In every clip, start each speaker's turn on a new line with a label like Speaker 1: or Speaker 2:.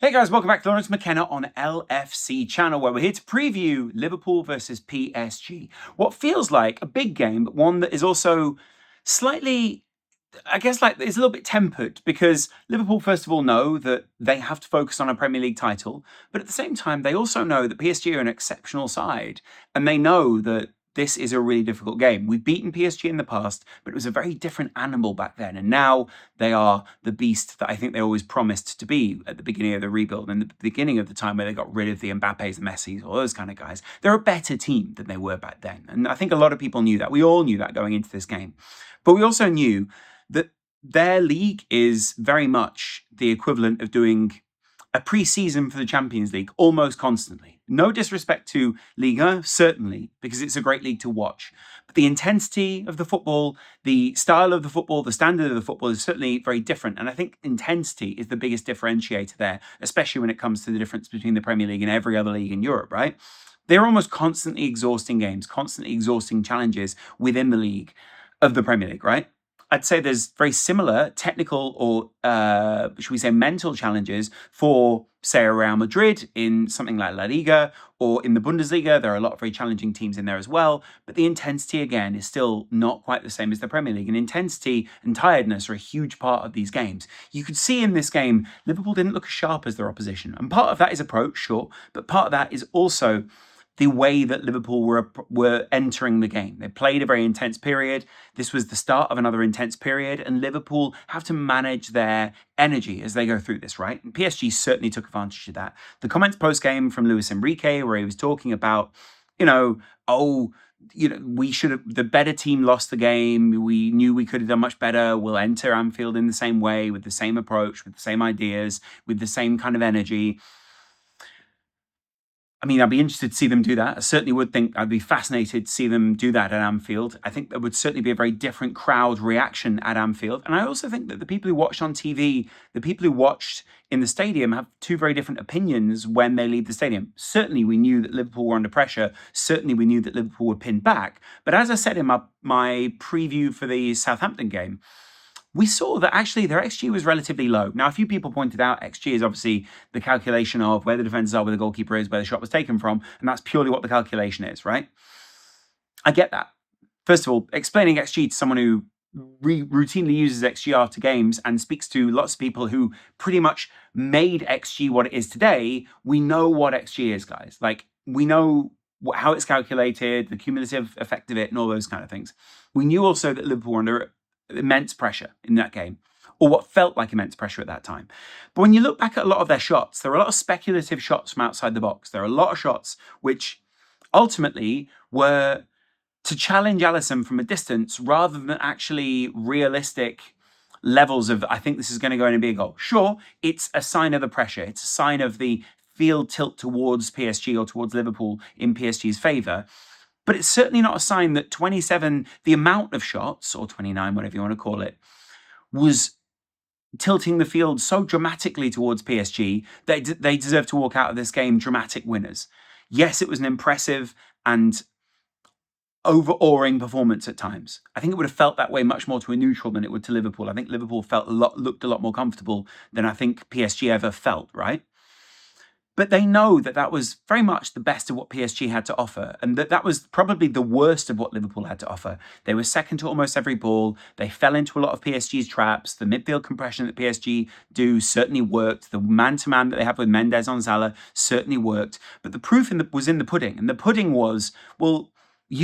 Speaker 1: Hey guys, welcome back to Laurence McKenna on LFC channel, where we're here to preview Liverpool versus PSG. What feels like a big game, but one that is also slightly, I guess, like it's a little bit tempered because Liverpool, first of all, know that they have to focus on a Premier League title, but at the same time, they also know that PSG are an exceptional side, and they know that this is a really difficult game. We've beaten PSG in the past, but it was a very different animal back then, and now they are the beast that I think they always promised to be at the beginning of the rebuild and the beginning of the time where they got rid of the Mbappes, the Messis, all those kind of guys. They're a better team than they were back then, and I think a lot of people knew that. We all knew that going into this game, but we also knew that their league is very much the equivalent of doing a pre-season for the Champions League almost constantly. No disrespect to Liga, certainly, because it's a great league to watch. But the intensity of the football, the style of the football, the standard of the football is certainly very different. And I think intensity is the biggest differentiator there, especially when it comes to the difference between the Premier League and every other league in Europe, right? They're almost constantly exhausting games, constantly exhausting challenges within the league of the Premier League, right? I'd say there's very similar technical or, should we say, mental challenges for, say, a Real Madrid in something like La Liga or in the Bundesliga. There are a lot of very challenging teams in there as well. But the intensity, again, is still not quite the same as the Premier League. And intensity and tiredness are a huge part of these games. You could see in this game, Liverpool didn't look as sharp as their opposition. And part of that is approach, sure. But part of that is also the way that Liverpool were entering the game. They played a very intense period. This was the start of another intense period, and Liverpool have to manage their energy as they go through this, right? And PSG certainly took advantage of that. The comments post-game from Luis Enrique, where he was talking about, we should have, the better team lost the game. We knew we could have done much better. We'll enter Anfield in the same way, with the same approach, with the same ideas, with the same kind of energy. I mean, I'd be interested to see them do that. I certainly would think I'd be fascinated to see them do that at Anfield. I think there would certainly be a very different crowd reaction at Anfield. And I also think that the people who watched on TV, the people who watched in the stadium have two very different opinions when they leave the stadium. Certainly, we knew that Liverpool were under pressure. Certainly, we knew that Liverpool were pinned back. But as I said in my preview for the Southampton game, we saw that actually their XG was relatively low. Now, a few people pointed out XG is obviously the calculation of where the defenders are, where the goalkeeper is, where the shot was taken from, and that's purely what the calculation is, right? I get that. First of all, explaining XG to someone who routinely uses XG after games and speaks to lots of people who pretty much made XG what it is today, we know what XG is, guys. Like, we know how it's calculated, the cumulative effect of it, and all those kind of things. We knew also that Liverpool were under immense pressure in that game, or what felt like immense pressure at that time. But when you look back at a lot of their shots, there are a lot of speculative shots from outside the box. There are a lot of shots which ultimately were to challenge Alisson from a distance rather than actually realistic levels of, I think this is going to go in and be a goal. Sure, it's a sign of the pressure. It's a sign of the field tilt towards PSG or towards Liverpool in PSG's favour. But it's certainly not a sign that 27, the amount of shots, or 29, whatever you want to call it, was tilting the field so dramatically towards PSG that they deserve to walk out of this game dramatic winners. Yes, it was an impressive and overawing performance at times. I think it would have felt that way much more to a neutral than it would to Liverpool. I think Liverpool looked a lot more comfortable than I think PSG ever felt, right? But they know that that was very much the best of what PSG had to offer, and that was probably the worst of what Liverpool had to offer. They were second to almost every ball. They fell into a lot of PSG's traps. The midfield compression that PSG do certainly worked. The man-to-man that they have with Mendes on Salah certainly worked. But the proof was in the pudding, and the pudding was, well,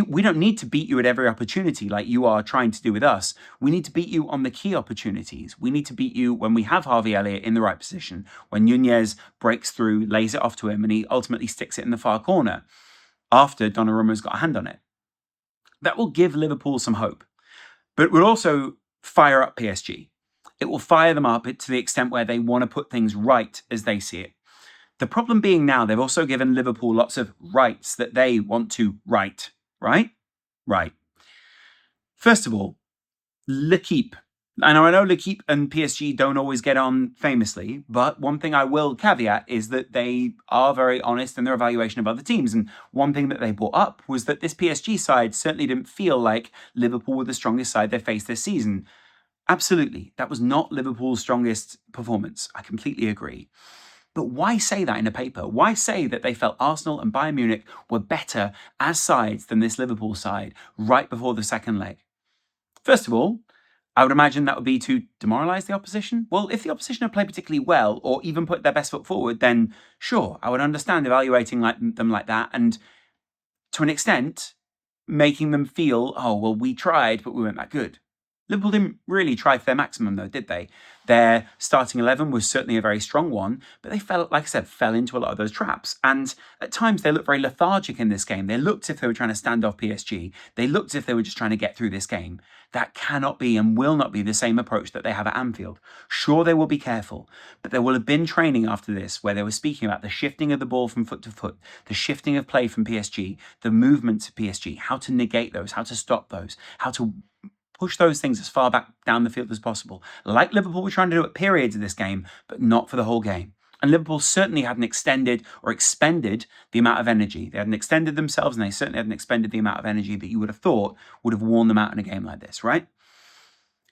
Speaker 1: we don't need to beat you at every opportunity like you are trying to do with us. We need to beat you on the key opportunities. We need to beat you when we have Harvey Elliott in the right position, when Nunez breaks through, lays it off to him, and he ultimately sticks it in the far corner after Donnarumma's got a hand on it. That will give Liverpool some hope. But it will also fire up PSG. It will fire them up to the extent where they want to put things right as they see it. The problem being now, they've also given Liverpool lots of rights that they want to right. Right? Right. First of all, L'Équipe. I know L'Équipe and PSG don't always get on famously, but one thing I will caveat is that they are very honest in their evaluation of other teams. And one thing that they brought up was that this PSG side certainly didn't feel like Liverpool were the strongest side they faced this season. Absolutely. That was not Liverpool's strongest performance. I completely agree. But why say that in a paper? Why say that they felt Arsenal and Bayern Munich were better as sides than this Liverpool side right before the second leg? First of all, I would imagine that would be to demoralise the opposition. Well, if the opposition have played particularly well or even put their best foot forward, then sure, I would understand evaluating them like that and to an extent making them feel, oh, well, we tried, but we weren't that good. Liverpool didn't really try for their maximum, though, did they? Their starting 11 was certainly a very strong one, but they fell, like I said, fell into a lot of those traps. And at times they looked very lethargic in this game. They looked as if they were trying to stand off PSG. They looked as if they were just trying to get through this game. That cannot be and will not be the same approach that they have at Anfield. Sure, they will be careful, but there will have been training after this where they were speaking about the shifting of the ball from foot to foot, the shifting of play from PSG, the movements of PSG, how to negate those, how to stop those, how to push those things as far back down the field as possible. Like Liverpool were trying to do at periods of this game, but not for the whole game. And Liverpool certainly hadn't extended or expended the amount of energy. They hadn't extended themselves and they certainly hadn't expended the amount of energy that you would have thought would have worn them out in a game like this, right?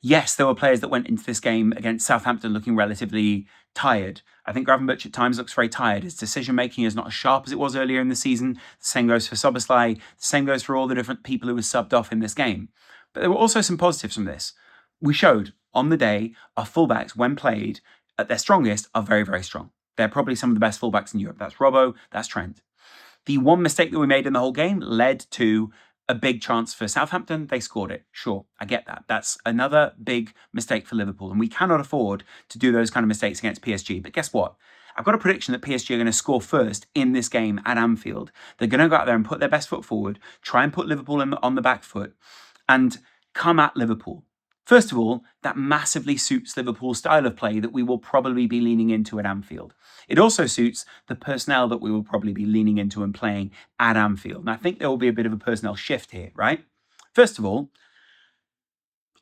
Speaker 1: Yes, there were players that went into this game against Southampton looking relatively tired. I think Gravenberch at times looks very tired. His decision-making is not as sharp as it was earlier in the season. The same goes for Szoboszlai. The same goes for all the different people who were subbed off in this game. But there were also some positives from this. We showed on the day our fullbacks, when played at their strongest, are very, very strong. They're probably some of the best fullbacks in Europe. That's Robbo, that's Trent. The one mistake that we made in the whole game led to a big chance for Southampton. They scored it. Sure, I get that. That's another big mistake for Liverpool. And we cannot afford to do those kind of mistakes against PSG. But guess what? I've got a prediction that PSG are going to score first in this game at Anfield. They're going to go out there and put their best foot forward, try and put Liverpool on the back foot, and come at Liverpool. First of all, that massively suits Liverpool's style of play that we will probably be leaning into at Anfield. It also suits the personnel that we will probably be leaning into and playing at Anfield. And I think there will be a bit of a personnel shift here, right? First of all,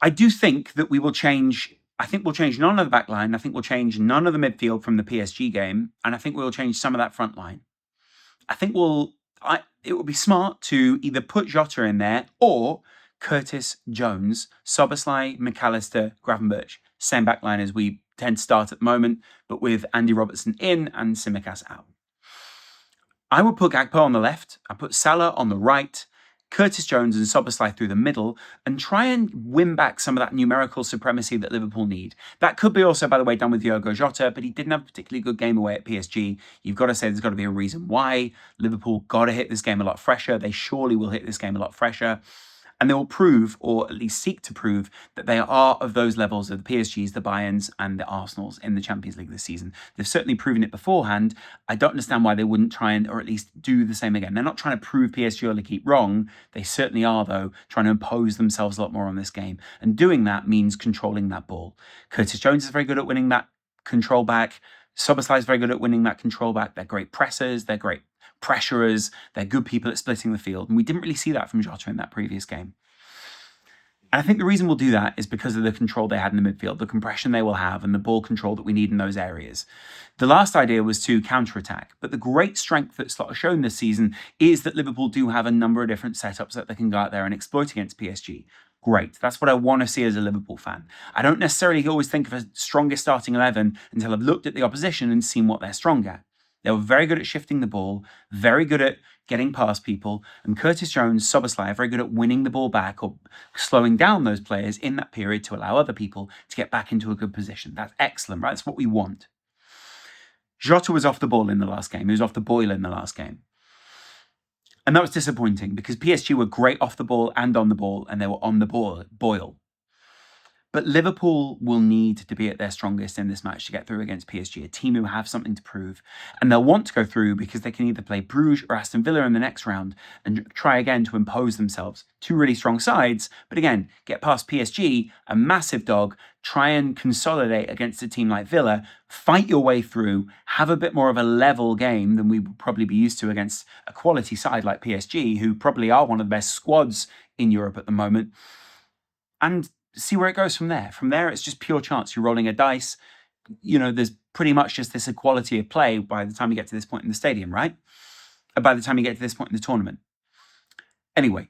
Speaker 1: I do think that we will change. I think we'll change none of the back line. I think we'll change none of the midfield from the PSG game. And I think we'll change some of that front line. I think it would be smart to either put Jota in there or Curtis Jones, Szoboszlai, McAllister, Gravenberch. Same backline as we tend to start at the moment, but with Andy Robertson in and Tsimikas out. I would put Gakpo on the left. I put Salah on the right, Curtis Jones and Szoboszlai through the middle, and try and win back some of that numerical supremacy that Liverpool need. That could be also, by the way, done with Diogo Jota, but he didn't have a particularly good game away at PSG. You've got to say there's got to be a reason why. Liverpool got to hit this game a lot fresher. They surely will hit this game a lot fresher. And they will prove, or at least seek to prove, that they are of those levels of the PSGs, the Bayerns, and the Arsenals in the Champions League this season. They've certainly proven it beforehand. I don't understand why they wouldn't try and, or at least do the same again. They're not trying to prove PSG or keep wrong. They certainly are, though, trying to impose themselves a lot more on this game. And doing that means controlling that ball. Curtis Jones is very good at winning that control back. Szoboszlai is very good at winning that control back. They're great pressers. They're great pressurers. They're good people at splitting the field. And we didn't really see that from Jota in that previous game. And I think the reason we'll do that is because of the control they had in the midfield, the compression they will have, and the ball control that we need in those areas. The last idea was to counter-attack, but the great strength that Slot has shown this season is that Liverpool do have a number of different setups that they can go out there and exploit against PSG. Great. That's what I want to see as a Liverpool fan. I don't necessarily always think of a strongest starting 11 until I've looked at the opposition and seen what they're strong at. They were very good at shifting the ball, very good at getting past people, and Curtis Jones, Szoboszlai are very good at winning the ball back or slowing down those players in that period to allow other people to get back into a good position. That's excellent, right? That's what we want. Jota was off the ball in the last game. He was off the boil in the last game. And that was disappointing because PSG were great off the ball and on the ball, and they were on the boil. But Liverpool will need to be at their strongest in this match to get through against PSG, a team who have something to prove. And they'll want to go through because they can either play Bruges or Aston Villa in the next round and try again to impose themselves. Two really strong sides, but again, get past PSG, a massive dog, try and consolidate against a team like Villa, fight your way through, have a bit more of a level game than we would probably be used to against a quality side like PSG, who probably are one of the best squads in Europe at the moment. And see where it goes from there. From there, it's just pure chance. You're rolling a dice. There's pretty much just this equality of play by the time you get to this point in the stadium, right? By the time you get to this point in the tournament. Anyway,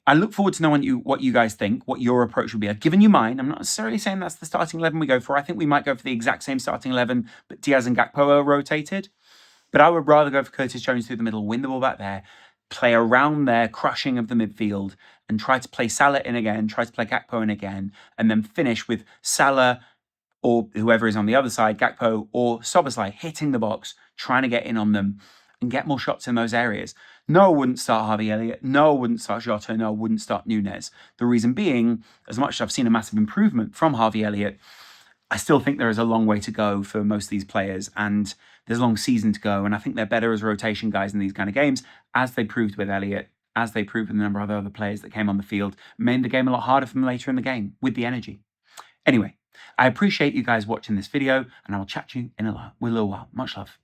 Speaker 1: I look forward to knowing what you guys think, what your approach would be. I've given you mine. I'm not necessarily saying that's the starting 11 we go for. I think we might go for the exact same starting 11, but Diaz and Gakpo are rotated. But I would rather go for Curtis Jones through the middle, win the ball back there, play around their crushing of the midfield, and try to play Salah in again, try to play Gakpo in again, and then finish with Salah or whoever is on the other side, Gakpo or Szoboszlai, hitting the box, trying to get in on them and get more shots in those areas. No, I wouldn't start Harvey Elliott. No, I wouldn't start Jota. No, I wouldn't start Nunez. The reason being, as much as I've seen a massive improvement from Harvey Elliott, I still think there is a long way to go for most of these players, and there's a long season to go. And I think they're better as rotation guys in these kind of games, as they proved with Elliott, as they proved with a number of other players that came on the field, made the game a lot harder for them later in the game with the energy. Anyway, I appreciate you guys watching this video, and I will chat to you in a little while. Much love.